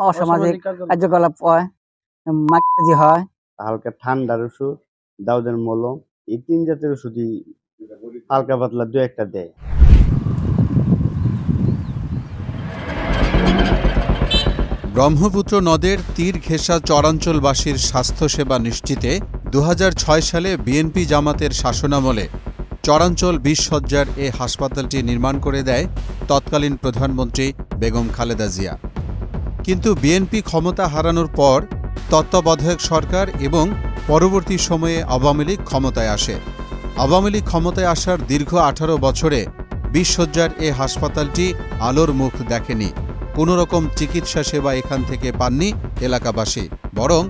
অসামাজিক কার্যকলাপ হয়, মাঝে হয়, হালকা ঠান্ডার ওষুধ, দাউদের মলম, এই ৩ জাতের ওষুধই হালকা পাতলা ২-১টা দেয়। ব্রহ্মপুত্র নদের তীর ঘেঁষা চরাঞ্চলবাসীর স্বাস্থ্যসেবা নিশ্চিতে ২০০৬ সালে বিএনপি জামাতের শাসনামলে চরাঞ্চল ২০ শয্যার এ হাসপাতালটি নির্মাণ করে দেয় তৎকালীন প্রধানমন্ত্রী বেগম খালেদা জিয়া। কিন্তু বিএনপি ক্ষমতা হারানোর পর তত্ত্বাবধায়ক সরকার এবং পরবর্তী সময়ে আওয়ামী লীগ ক্ষমতায় আসে। আওয়ামী লীগ ক্ষমতায় আসার দীর্ঘ ১৮ বছরে ২০ শয্যার এ হাসপাতালটি আলোর মুখ দেখেনি। কোনো রকম চিকিৎসা সেবা এখান থেকে পাননি এলাকাবাসী, বরং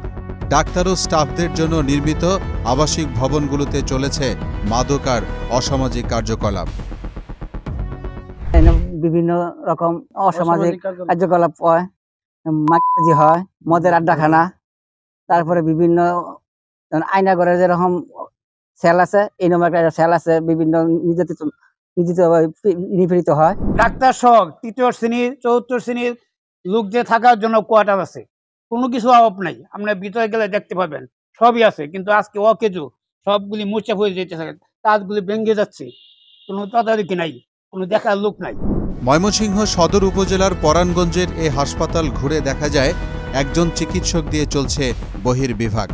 ডাক্তার ও স্টাফদের জন্য নির্মিত আবাসিক ভবনগুলোতে চলেছে মাদক আর অসামাজিক কার্যকলাপ। বিভিন্ন রকম অসামাজিক কার্যকলাপ হয়, মাঝে হয়, মদের আড্ডাখানা, তারপরে বিভিন্ন আয়নাঘরের যেরকম সেল আছে, এই নম্বর একটা সেল আছে, বিভিন্ন নিপীড়িত হয়। ডাক্তার সহ ৩য় শ্রেণী ৪র্থ শ্রেণীর লোক যে থাকার জন্য কোয়ার্টার আছে, কোনো কিছু অভাব নাই। আপনার ভিতরে গেলে দেখতে পাবেন সবই আছে, কিন্তু আজকে অকেজো সবগুলি মুছে পড়ে যেতে থাকে, কাজগুলি ভেঙে যাচ্ছে, কোনো তদারকি নাই, কোনো দেখার লোক নাই। ময়মনসিংহ সদর উপজেলার পরাণগঞ্জের এ হাসপাতাল ঘুরে দেখা যায় একজন চিকিৎসক দিয়ে চলছে বহির্বিভাগ।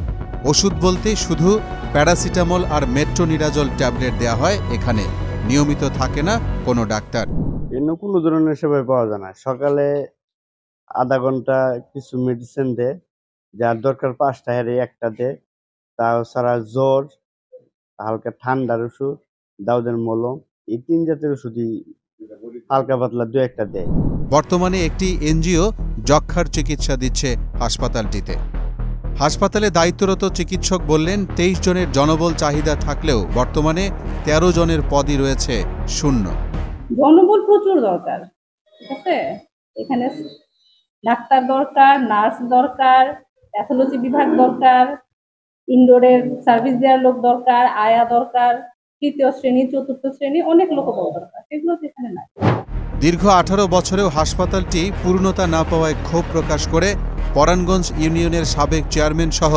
ওষুধ বলতে শুধু প্যারাসিটামল আর মেট্রোনিডাজল ট্যাবলেট দেয়া হয় এখানে, নিয়মিত থাকে না কোনো ডাক্তার। কোনো ধরনের সেবা পাওয়া যায় না। সকালে আধা ঘন্টা কিছু মেডিসিন দেয়, যার দরকার ৫টা হেরে ১টা দেয়। তাছাড়া জ্বর, হালকা ঠান্ডার ওষুধ, দাউদের মলম, এই ৩ জাতের ওষুধই হালকা পাতলা ২-১টা দেয়। বর্তমানে একটি এনজিও যক্ষ্মার চিকিৎসা দিচ্ছে হাসপাতালটিতে। হাসপাতালে দায়িত্বরত চিকিৎসক বললেন ২৩ জনের জনবল চাহিদা থাকলেও বর্তমানে ১৩ জনের পদই রয়েছে শূন্য। জনবল প্রচুর দরকার, ঠিক আছে। এখানে ডাক্তার দরকার, নার্স দরকার, প্যাথোলজি বিভাগ দরকার, ইনডোরের সার্ভিস দেওয়ার লোক দরকার, আয়া দরকার, ৩য় শ্রেণী ৪র্থ শ্রেণী অনেক লোক দরকার, এগুলো এখানে নাই। দীর্ঘ ১৮ বছরেও হাসপাতালটি পূর্ণতা না পাওয়ায় ক্ষোভ প্রকাশ করে পরাণগঞ্জ ইউনিয়নের সাবেক চেয়ারম্যান সহ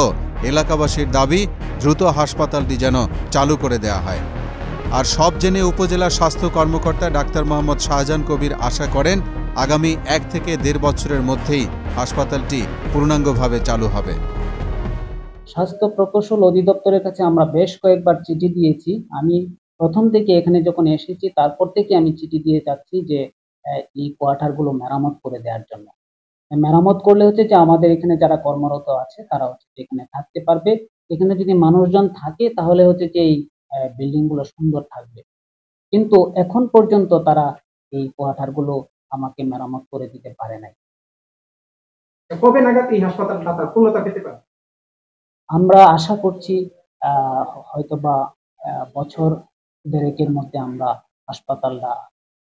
এলাকাবাসীর দাবি দ্রুত হাসপাতালটি যেন চালু করে দেয়া হয়। আর সব জেনে উপজেলা স্বাস্থ্য কর্মকর্তা ডাক্তার মোহাম্মদ শাহজাহান কবির আশা করেন আগামী ১ থেকে ১.৫ বছরের মধ্যেই হাসপাতালটি পূর্ণাঙ্গভাবে চালু হবে। স্বাস্থ্য প্রকৌশল অধিদপ্তরের কাছে আমরা বেশ কয়েকবার চিঠি দিয়েছি। আমি প্রথম থেকে এখানে যখন এসেছি তারপর থেকে আমি চিঠি দিয়ে যাচ্ছি যে এই কোয়ার্টারগুলো মেরামত করে দেওয়ার জন্য। মেরামত করলে হচ্ছে যে আমাদের এখানে যারা কর্মরত আছে তারা হচ্ছে এখানে থাকতে পারবে। এখানে যদি মানুষজন থাকে তাহলে হচ্ছে যে এই বিল্ডিংগুলো সুন্দর থাকবে। কিন্তু এখন পর্যন্ত তারা এই কোয়ার্টারগুলো আমাকে মেরামত করে দিতে পারে নাই। কবে নাগাদ এই হাসপাতালটা পূর্ণতা পেতে পারে? আমরা আশা করছি হয়তোবা বছর দেড়েকের মধ্যে আমরা হাসপাতালটা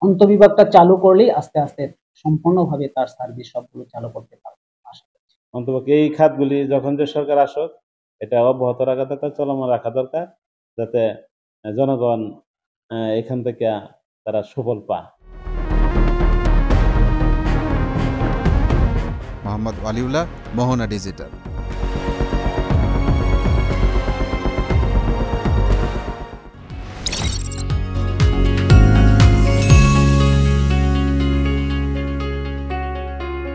অন্তঃবিভাগটা চালু করলেই আস্তে আস্তে সম্পূর্ণভাবে তার সার্ভিস সবগুলো চালু করতে পারবো আশা করছি। অন্তপক্ষে এই খাতগুলি যখন যে সরকার আসুক এটা অব্যাহত রাখা দরকার, চলমান রাখা দরকার, যাতে জনগণ এখান থেকে তারা সুফল পায়। মোহাম্মদ ওয়ালিউল্লাহ, মোহনা ডিজিটাল।